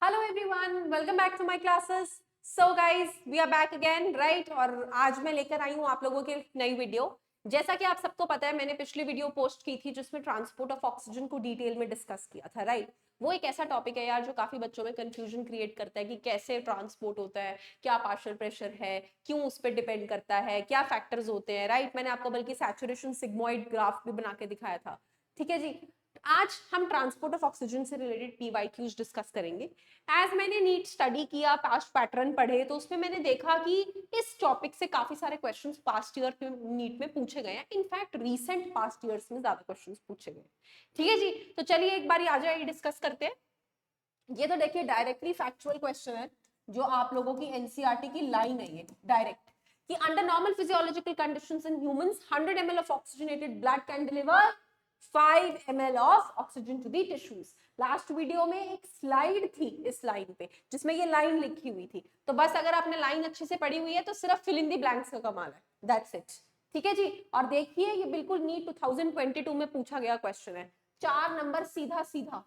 Hello everyone, welcome back to my classes. So guys, we are back again, right. और आज मैं लेकर आई हूँ आप लोगों के नई वीडियो। जैसा कि आप सबको पता है, मैंने पिछली वीडियो पोस्ट की थी जिसमें ट्रांसपोर्ट ऑफ ऑक्सीजन को डिटेल में डिस्कस किया था, राइट। वो एक ऐसा टॉपिक है यार जो काफी बच्चों में कंफ्यूजन क्रिएट करता है कि कैसे ट्रांसपोर्ट होता है, क्या पार्शियल प्रेशर है, क्यों उस पर डिपेंड करता है, क्या फैक्टर्स होते हैं, राइट। मैंने आपको बल्कि सैचुरेशन सिग्मोइड ग्राफ भी बना के दिखाया था। ठीक है जी। आज हम ट्रांसपोर्ट ऑफ ऑक्सीजन से रिलेटेड पीवाईक्यूज डिस्कस करेंगे। एज मैंने नीट स्टडी किया, पास्ट पैटर्न पढ़े, तो उसमें मैंने देखा कि इस टॉपिक से काफी सारे क्वेश्चंस पास्ट ईयर के नीट में पूछे गए हैं। इनफैक्ट रीसेंट पास्ट ईयर्स में ज्यादा क्वेश्चंस पूछे गए। ठीक है जी। तो चलिए एक बार आ जाए डिस्कस करते हैं। ये तो देखिए डायरेक्टली फैक्चुअल क्वेश्चन है, जो आप लोगों की एनसीईआरटी की लाइन है, ये डायरेक्ट कि under normal physiological conditions in humans 100 ml of oxygenated blood can deliver 5 ml of oxygen to the tissues. Last video में एक स्लाइड थी इस लाइन पे जिसमें ये लाइन लिखी हुई थी, तो बस अगर आपने लाइन अच्छे से पढ़ी हुई है तो सिर्फ फिल इन दी ब्लैंक्स का कमाल है, दैट्स इट। ठीक है जी। और देखिए ये बिल्कुल नीट 2022 में पूछा गया क्वेश्चन है। 4 नंबर सीधा सीधा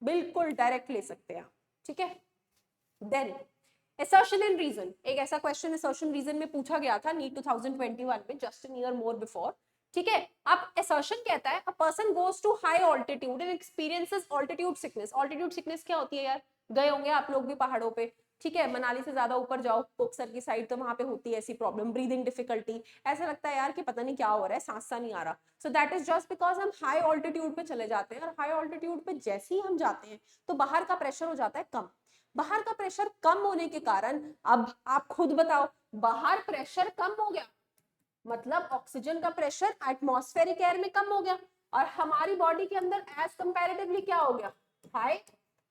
बिल्कुल डायरेक्ट ले सकते हैं आप। ठीक है। देन assertion and reason, एक ऐसा क्वेश्चन assertion reason में पूछा गया था नीट 2021 में, just an year more before. ठीक है। अब assertion कहता है a person goes to high altitude and experiences altitude sickness. Altitude sickness क्या होती है यार, गए होंगे आप लोग भी पहाड़ों पे। ठीक है, मनाली से ज्यादा ऊपर जाओ कोकसर की साइड, तो वहां पे होती है ऐसी प्रॉब्लम, ब्रीदिंग डिफिकल्टी। ऐसा लगता है यार कि पता नहीं क्या हो रहा है, सांस सा नहीं आ रहा। So that is just because हम हाई ऑल्टीट्यूड पे चले जाते हैं, और हाई ऑल्टीट्यूड पे जैसे ही हम जाते हैं तो बाहर का प्रेशर हो जाता है कम। बाहर का प्रेशर कम होने के कारण, अब आप खुद बताओ, बाहर प्रेशर कम हो गया मतलब ऑक्सीजन का प्रेशर एटमॉस्फेरिक एयर में कम हो गया, और हमारी बॉडी के अंदर एज कंपैरेटिवली क्या हो गया, हाई।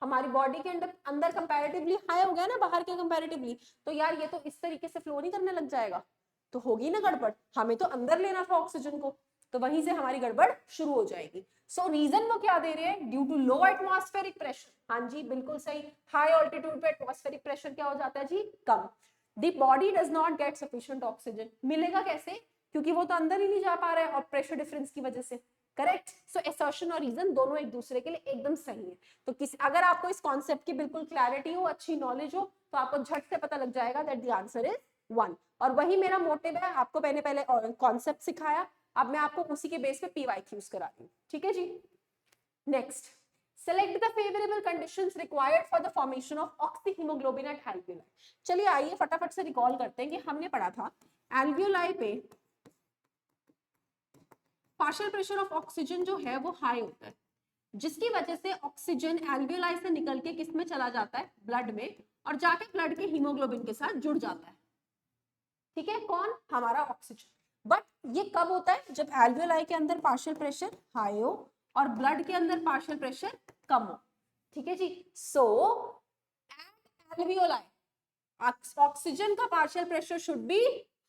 हमारी बॉडी के अंदर अंदर कंपैरेटिवली हाई हो गया ना बाहर के कंपैरेटिवली। तो यार ये तो इस तरीके से फ्लो नहीं करने लग जाएगा, तो होगी ना गड़बड़। हमें तो अंदर लेना था ऑक्सीजन को, तो वहीं से हमारी गड़बड़ शुरू हो जाएगी। सो रीजन वो क्या दे रहे हैं, due to low atmospheric pressure. हाँ जी बिल्कुल सही। हाई ऑल्टीट्यूड पे एटमॉस्फेरिक प्रेशर क्या हो जाता है जी, कम। The body does not get sufficient oxygen, मिलेगा कैसे, क्योंकि वो तो अंदर ही नहीं जा पा रहा है और प्रेशर डिफरेंस की वजह से। करेक्ट। सो असर्शन और रीजन दोनों एक दूसरे के लिए एकदम सही है। तो किसी अगर आपको इस कॉन्सेप्ट की बिल्कुल क्लैरिटी हो, अच्छी नॉलेज हो, तो आपको झट से पता लग जाएगा दैट द आंसर इज 1। और वही मेरा मोटिव है, आपको मैंने पहले कॉन्सेप्ट सिखाया, अब मैं आपको उसी के बेस पे पीवाईक्यूज करा रही हूँ। ठीक है जी। Next, select the favorable conditions required for the formation of oxyhemoglobin at alveoli। चलिए आइए फटाफट से रिकॉल करते हैं कि हमने पढ़ा था एल्वियोलाई पे पार्शियल प्रेशर ऑफ ऑक्सीजन जो है वो हाई होता है, जिसकी वजह से ऑक्सीजन एल्वियोलाई से निकल के किस में चला जाता है, ब्लड में, और जाके ब्लड के हीमोग्लोबिन के साथ जुड़ जाता है। ठीक है, कौन, हमारा ऑक्सीजन। बट ये कब होता है, जब एल्वियोलाई के अंदर पार्शियल प्रेशर हाई हो और ब्लड के अंदर पार्शियल प्रेशर कम हो। ठीक है जी। सो एट एल्वियोलाई ऑक्सीजन का partial pressure should be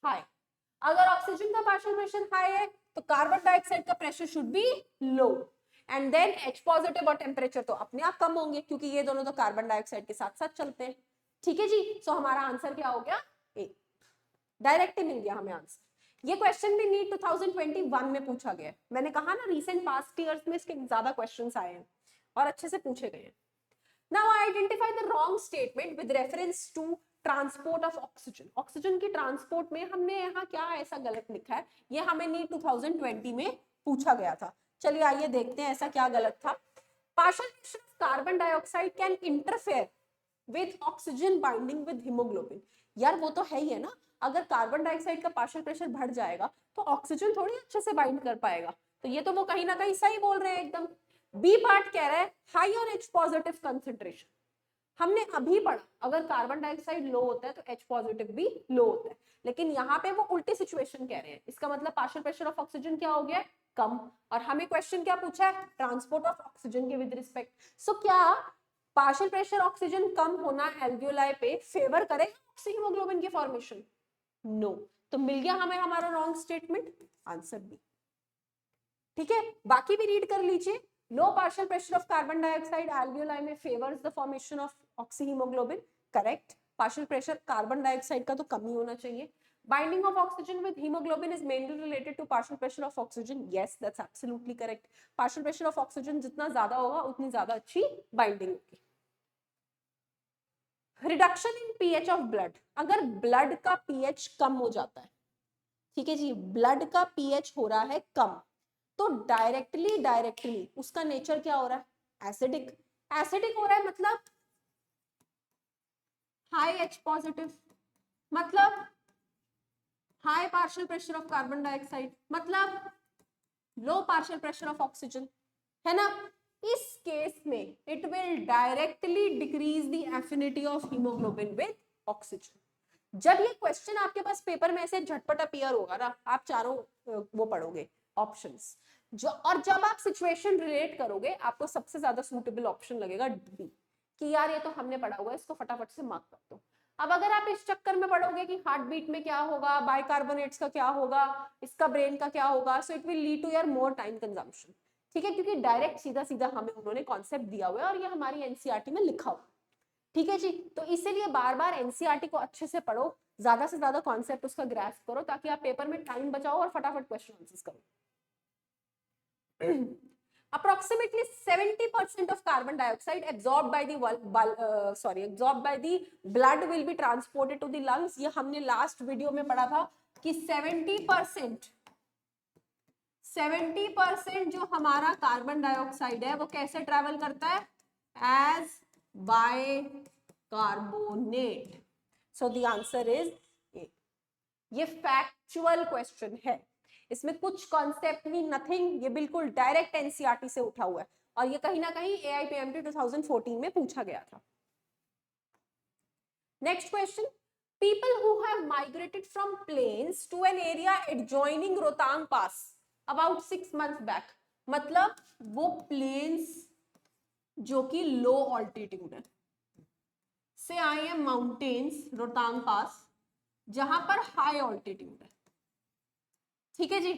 high. अगर ऑक्सीजन का पार्शियल प्रेशर हाई है तो कार्बन डाइऑक्साइड का pressure should be low, and then H positive और टेम्परेचर तो अपने आप कम होंगे, क्योंकि ये दोनों तो कार्बन डाइऑक्साइड के साथ साथ चलते हैं। ठीक है जी। सो हमारा आंसर क्या हो गया, ए। डायरेक्ट मिल गया हमें आंसर। ये क्वेश्चन भी नीट 2021 में पूछा गया है। मैंने कहा ना रीसेंट पास्ट ईयर्स में इसके ज्यादा क्वेश्चंस आए हैं और अच्छे से पूछे गए हैं। Now identify the wrong statement with reference to transport of oxygen. Oxygen की ट्रांसपोर्ट में हमने यहाँ क्या ऐसा गलत लिखा है, ये हमें नीट 2020 में पूछा गया था। चलिए आइए देखते हैं ऐसा क्या गलत था। Partial pressure of carbon dioxide can interfere with oxygen binding with haemoglobin. यार वो तो है ही है ना, अगर कार्बन डाइऑक्साइड का पार्शियल प्रेशर बढ़ जाएगा तो ऑक्सीजन थोड़ी अच्छे से बाइंड कर पाएगा। तो ये तो वो कहीं ना कहीं सही बोल रहे हैं एकदम। बी पार्ट कह रहा है हायर H पॉजिटिव कंसेंट्रेशन। हमने अभी पढ़ा अगर कार्बन डाइऑक्साइड लो होता है तो H पॉजिटिव भी लो होता है, लेकिन यहाँ पे वो उल्टी सिचुएशन कह रहे हैं। इसका मतलब पार्शियल प्रेशर ऑफ ऑक्सीजन क्या हो गया, कम। और हमें क्वेश्चन क्या पूछा है, ट्रांसपोर्ट ऑफ ऑक्सीजन के विद रिस्पेक्ट। सो क्या पार्शियल प्रेशर ऑक्सीजन कम होना एल्वियोलाई पे फेवर करेगा ऑक्सीहीमोग्लोबिन की फॉर्मेशन, नो। तो मिल गया हमें हमारा रॉन्ग स्टेटमेंट, आंसर बी। ठीक है, बाकी भी रीड कर लीजिए। Low partial pressure of carbon dioxide alveoli में favours the formation of oxyhaemoglobin, correct. Partial pressure carbon dioxide का तो कम ही होना चाहिए। Binding of oxygen with haemoglobin is mainly related to partial pressure of oxygen, yes that's absolutely correct. Partial pressure of oxygen जितना ज्यादा होगा उतनी ज्यादा अच्छी बाइंडिंग होगी। Reduction in pH of blood, अगर ब्लड का पीएच कम हो जाता है, ठीक है जी, ब्लड का पीएच हो रहा है कम, तो डायरेक्टली उसका नेचर क्या हो रहा है, एसिडिक। एसिडिक हो रहा है मतलब हाई एच पॉजिटिव, मतलब high partial pressure of carbon dioxide, मतलब लो पार्शियल प्रेशर ऑफ ऑक्सीजन, है ना। इस केस में it will directly decrease the affinity of haemoglobin with oxygen. जब ये क्वेश्चन आपके पास पेपर में ऐसे झटपट अपीयर होगा ना, आप चारों वो पढ़ोगे ऑप्शंस, जो और जब आप सिचुएशन रिलेट करोगे आपको सबसे ज्यादा सूटेबल ऑप्शन लगेगा बी, कि यार ये तो हमने पढ़ा हुआ है, इसको फटाफट से मार्क कर दो। अब अगर आप इस चक्कर में पढ़ोगे कि हार्ट बीट में क्या होगा, बाइकार्बोनेट्स का क्या होगा, इसका ब्रेन का क्या होगा, so it will lead to your more time consumption, ठीक है, क्योंकि डायरेक्ट सीधा सीधा हमें उन्होंने कॉन्सेप्ट दिया हुआ है और ये हमारी एनसीईआरटी में लिखा हुआ, ठीक है जी। तो इसीलिए बार बार एनसीईआरटी को अच्छे से पढ़ो, ज्यादा से ज्यादा कॉन्सेप्ट उसका ग्रास्प करो, ताकि आप पेपर में टाइम बचाओ और फटाफट क्वेश्चन आंसर्स करो। Approximately 70% of carbon dioxide absorbed by the blood will be transported to the lungs। ये हमने लास्ट वीडियो में पढ़ा था कि 70% जो हमारा कार्बन डाइऑक्साइड है वो कैसे ट्रेवल करता है, as bicarbonate. So the answer is A. ये फैक्चुअल क्वेश्चन है, इसमें कुछ कॉन्सेप्ट नहीं, नथिंग, ये बिल्कुल डायरेक्ट एनसीईआरटी से उठा हुआ है और ये कहीं ना कहीं एआईपीएमटी 2014 में पूछा गया था। Next question, people who have migrated from plains to an area adjoining Rohtang pass about 6 months back, मतलब वो प्लेन्स जो कि लो ऑल्टीट्यूड है से आए हैं माउंटेन्स रोहतांग पास जहां पर हाई ऑल्टीट्यूड है, ठीक है जी।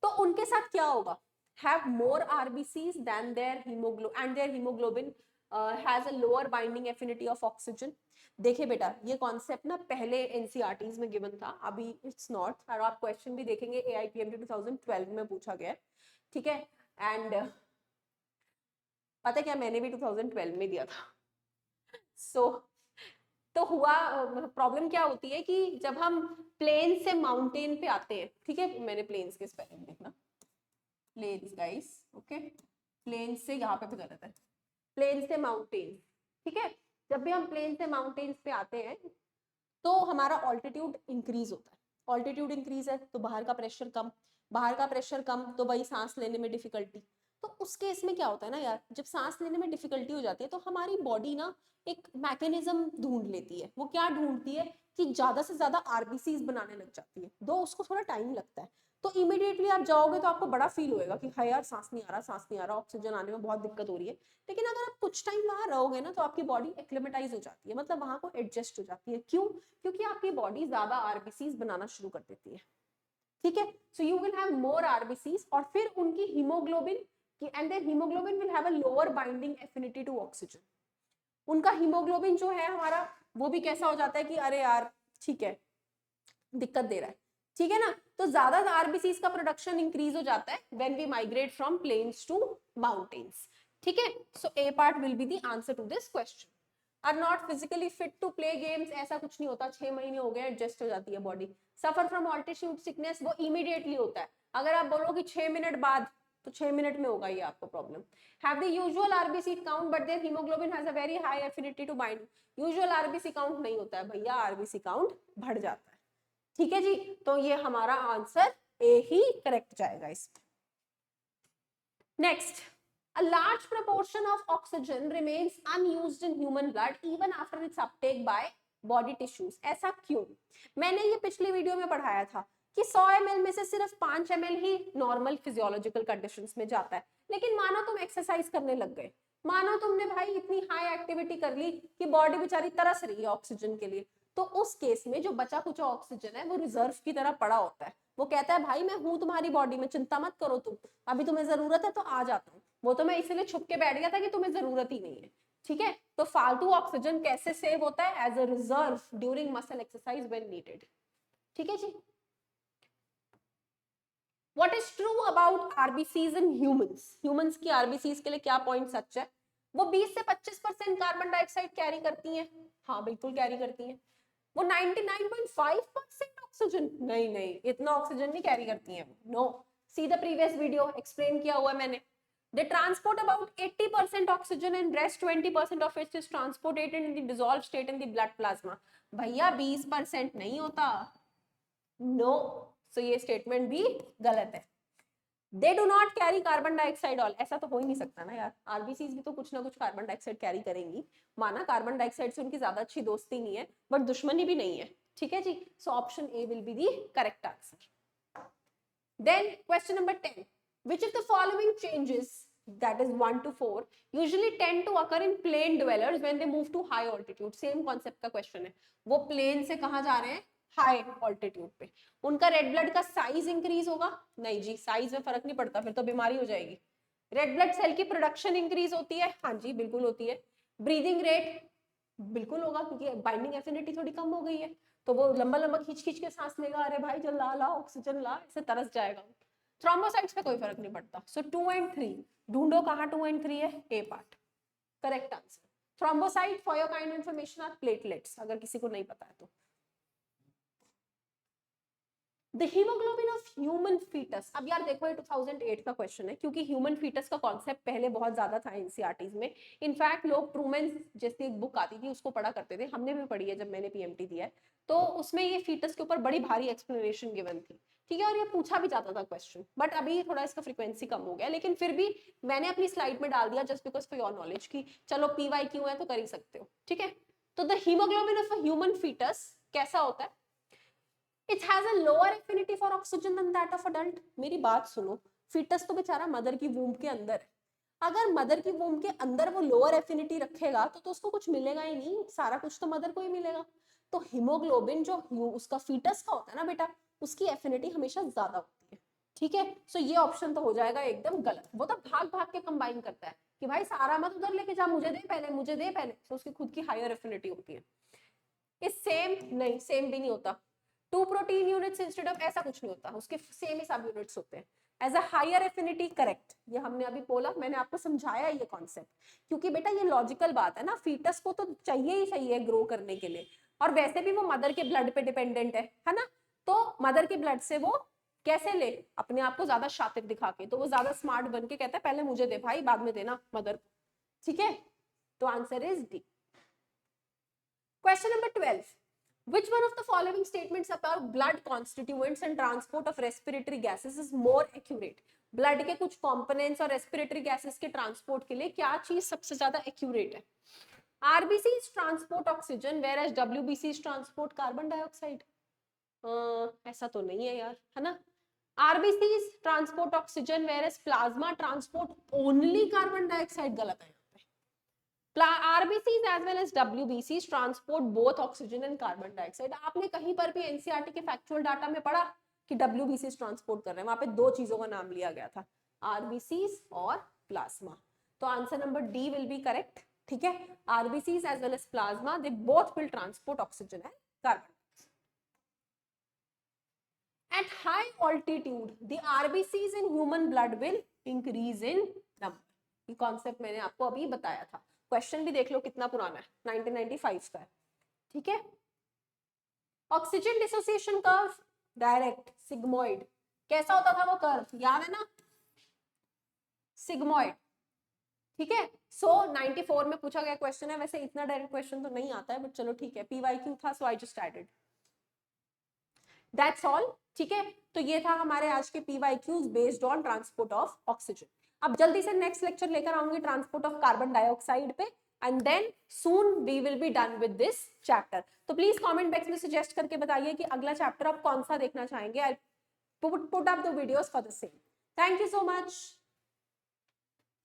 तो उनके साथ क्या होगा, have more RBCs than their hemoglobin and their hemoglobin has a lower binding affinity of oxygen। देखिए बेटा, ये कॉन्सेप्ट ना पहले एनसीईआरटीज में गिवन था, अभी इट्स नॉट, और आप क्वेश्चन भी देखेंगे एआईपीएमटी 2012 में पूछा गया है, ठीक है। एंड पता है क्या, मैंने भी 2012 में दिया था। सो तो हुआ प्रॉब्लम क्या होती है कि जब हम प्लेन से माउंटेन पे आते हैं, ठीक है, मैंने प्लेन्स के स्पेलिंग देखना, प्लेन्स गाइस, ओके, प्लेन से यहाँ पे भी गलत है, प्लेन से माउंटेन, ठीक है। जब भी हम प्लेन से माउंटेन्स पे आते हैं तो हमारा ऑल्टीट्यूड इंक्रीज होता है, ऑल्टीट्यूड इंक्रीज है तो बाहर का प्रेशर कम, बाहर का प्रेशर कम तो वही सांस लेने में डिफिकल्टी। तो उस केस में क्या होता है ना यार, जब सांस लेने में डिफिकल्टी हो जाती है तो हमारी बॉडी ना एक मैकेनिज्म ढूंढ लेती है। वो क्या ढूंढती है कि ज्यादा से ज्यादा आरबीसीज बनाने लग जाती है, दो उसको थोड़ा टाइम लगता है। तो इमीडिएटली आप जाओगे तो आपको बड़ा फील होएगा कि हाय यार सांस नहीं आ रहा, सांस नहीं आ रहा, ऑक्सीजन आने में बहुत दिक्कत हो रही है। लेकिन अगर आप कुछ टाइम वहां रहोगे ना तो आपकी बॉडी एक्लिमेटाइज हो जाती है, मतलब वहां को एडजस्ट हो जाती है। क्यों? क्योंकि आपकी बॉडी ज्यादा आरबीसीज बनाना शुरू कर देती है, ठीक है। So you will have more RBCs और फिर उनकी हीमोग्लोबिन की and their haemoglobin will have a lower binding affinity to oxygen. उनका हीमोग्लोबिन जो है हमारा वो भी कैसा हो जाता है कि अरे यार ठीक है, दिक्कत दे रहा है, ठीक है ना। तो ज्यादा आरबीसीज का प्रोडक्शन इंक्रीज हो जाता है when we migrate from plains to mountains, ठीक है। So a part will be the answer to this question. Are not physically fit to play games, ऐसा कुछ नहीं होता, 6 महीने हो गए एडजस्ट हो जाती है body. Suffer from altitude sickness, वो इमीडिएटली होता है, अगर आप बोलो कि 6 मिनट बाद तो 6 मिनट में होगा ये आपको problem. Have the usual RBC count but their haemoglobin has a very high affinity to bind. Usual RBC count नहीं होता है भैया, आरबीसी काउंट बढ़ जाता है, ठीक है जी। तो ये हमारा आंसर ए ही करेक्ट जाएगा इसमें। Next, a large proportion of oxygen remains unused in human blood even after its uptake by body tissues। ऐसा क्यों? मैंने ये पिछली वीडियो में पढ़ाया था कि 100 ml में से सिर्फ 5 ml ही नॉर्मल फिजियोलॉजिकल कंडीशंस में जाता है। लेकिन मानो तुम एक्सरसाइज करने लग गए, मानो तुमने भाई इतनी हाई एक्टिविटी कर ली कि बॉडी बेचारी तरस रही है ऑक्सीजन के लिए, तो उस केस में जो बचा कुचा ऑक्सीजन है वो रिजर्व की तरह पड़ा होता है। वो कहता है भाई मैं हूं तुम्हारी बॉडी में, चिंता मत करो तुम, अभी तुम्हें जरूरत है तो आ जाता हूँ। वो तो मैं इसलिए छुप के बैठ गया था कि तुम्हें जरूरत ही नहीं है, ठीक है। तो फालतू ऑक्सीजन कैसे सेव होता है? As a reserve during muscle exercise when needed, ठीक है जी। What is true about RBCs in humans? Humans की RBCs के लिए क्या पॉइंट सच है? वो 20 से 25% कार्बन डाइऑक्साइड कैरी करती हैं, हाँ बिल्कुल कैरी करती हैं। वो 99.5% ऑक्सीजन, नहीं नहीं इतना ऑक्सीजन नहीं कैरी करती हैं, no. See the previous video, explain किया हुआ है मैंने। They transport about 80% oxygen and rest 20% of which is transported in the dissolved state in the blood plasma. भैया 20% नहीं होता, नो। सो ये स्टेटमेंट भी गलत है। They do not carry carbon dioxide all, ऐसा तो हो ही नहीं सकता ना यार, आरबीसी भी तो कुछ ना कुछ कार्बन डाइऑक्साइड कैरी करेंगी। माना कार्बन डाइऑक्साइड से उनकी ज्यादा अच्छी दोस्ती नहीं है बट दुश्मनी भी नहीं है, ठीक है जी। So option A will be the correct answer. Then question number 10, which of the following changes, that is 1 to 4, usually tend to occur in plane dwellers when they move to high altitude? Same concept का question है, वो plane से कहां जा रहे हैं, high altitude पे। उनका रेड ब्लड का साइज इंक्रीज होगा, नहीं जी साइज में फर्क नहीं पड़ता, फिर तो बीमारी हो जाएगी। रेड ब्लड सेल की प्रोडक्शन इंक्रीज होती है, हाँ जी बिल्कुल होती है। ब्रीदिंग रेट बिल्कुल होगा क्योंकि बाइंडिंग एफिनिटी थोड़ी कम हो गई है, तो वो लंबा लंबा खींच खींच के सांस लेगा, अरे भाई जल ला ला ऑक्सीजन ला, ऐसे तरस जाएगा। थ्रोम्बोसाइट्स पे कोई फर्क नहीं पड़ता। सो 2 and 3, ढूंढो कहाँ 2 and 3 है, A part correct answer. Thrombocyte for your kind information are platelets, अगर किसी को नहीं पता है तो। The hemoglobin of human fetus, अब यार देखो ये 2008 का क्वेश्चन है क्योंकि ह्यूमन फीटस का कॉन्सेप्ट पहले बहुत ज्यादा था एनसीईआरटीज में। इनफैक्ट लोग ट्रूमैन जैसी एक बुक आती थी उसको पढ़ा करते थे, हमने भी पढ़ी है जब मैंने पीएमटी दिया है, तो उसमें ये फीटस के ऊपर बड़ी भारी एक्सप्लेनेशन गिवन थी, ठीक है, और ये पूछा भी जाता था क्वेश्चन, बट अभी थोड़ा इसका फ्रीक्वेंसी कम हो गया, लेकिन फिर भी मैंने अपनी स्लाइड में डाल दिया just because for your knowledge की चलो PYQ है तो कर ही सकते हो, ठीक है। तो the haemoglobin of a human foetus कैसा होता है, It has a lower affinity for oxygen than that of adult. मेरी बात सुनो, फीटस तो बेचारा मदर की वूम्ब के अंदर है, अगर मदर की वूम्ब के अंदर वो लोअर एफिनिटी रखेगा तो उसको कुछ मिलेगा ही नहीं, सारा कुछ तो मदर को ही मिलेगा। तो हीमोग्लोबिन जो उसका फीटस का होता है ना बेटा, उसकी एफिनिटी हमेशा ज्यादा होती है, ठीक है। सो ये ऑप्शन तो हो जाएगा एकदम गलत, वो तो भाग भाग के कंबाइन करता है कि भाई सारा मत उधर लेके जा, मुझे दे पहले, मुझे दे पहले, तो उसकी खुद की हायर एफिनिटी होती है। इस सेम नहीं, सेम भी नहीं होता, 2 प्रोटीन यूनिट्स इंस्टेड ऑफ, ऐसा कुछ नहीं होता, उसके सेम ही सब यूनिट्स होते हैं। As a higher affinity correct, ये हमने अभी बोला, मैंने आपको समझाया ये कॉन्सेप्ट, क्योंकि बेटा ये लॉजिकल बात है ना, फीटस को तो चाहिए ही चाहिए ग्रो करने के लिए, और वैसे भी वो मदर के ब्लड पे डिपेंडेंट है ना, तो मदर के ब्लड से वो कैसे ले, अपने आप को ज्यादा शातिर दिखा के, तो वो ज्यादा स्मार्ट बन के कहता है पहले मुझे दे भाई, बाद में देना मदर को, ठीक है। तो answer is D. Question number 12, which one of the following statements about blood constituents and transport of respiratory gases is more accurate? Blood के कुछ कंपोनेंट्स और रेस्पिरेटरी गैसेस के ट्रांसपोर्ट के लिए क्या चीज सबसे ज्यादा एक्यूरेट है? RBCs transport oxygen whereas डब्ल्यूबीसीज ट्रांसपोर्ट कार्बन डाइऑक्साइड, ऐसा तो नहीं है यार, है ना। RBCs transport oxygen whereas plasma transport only carbon dioxide, गलत है। RBCs as well as WBCs transport both oxygen and carbon dioxide. आपने कहीं पर भी एनसीईआरटी के फैक्चुअल डाटा में पढ़ा कि WBCs ट्रांसपोर्ट कर रहे हैं, वहां पे 2 चीजों का नाम लिया गया था, RBCs और प्लाज्मा। तो answer number D will be correct, ठीक है। RBCs as well as plasma, they both will transport oxygen and carbon. At high altitude, the RBCs in human blood will increase in number. ये concept मैंने आपको अभी बताया था, question भी देख लो कितना पुराना है, 1995 का है, ठीक है। Oxygen dissociation curve direct sigmoid, कैसा होता था वो कर्व, याद है ना, सिग्मोइड, ठीक है। सो 94 में पूछा गया क्वेश्चन है, वैसे इतना डायरेक्ट क्वेश्चन तो नहीं आता है, बट चलो ठीक है, PYQ था so I just added, that's all, ठीक है। तो ये था हमारे आज के PYQs based on transport of oxygen. अब जल्दी से नेक्स्ट लेक्चर लेकर आऊंगी ट्रांसपोर्ट ऑफ कार्बन डाइऑक्साइड पे, and then soon we will be done with this chapter. तो प्लीज कमेंट बॉक्स में सजेस्ट करके बताइए कि अगला चैप्टर आप कौन सा देखना चाहेंगे। I put up the videos for the same. Thank you so much.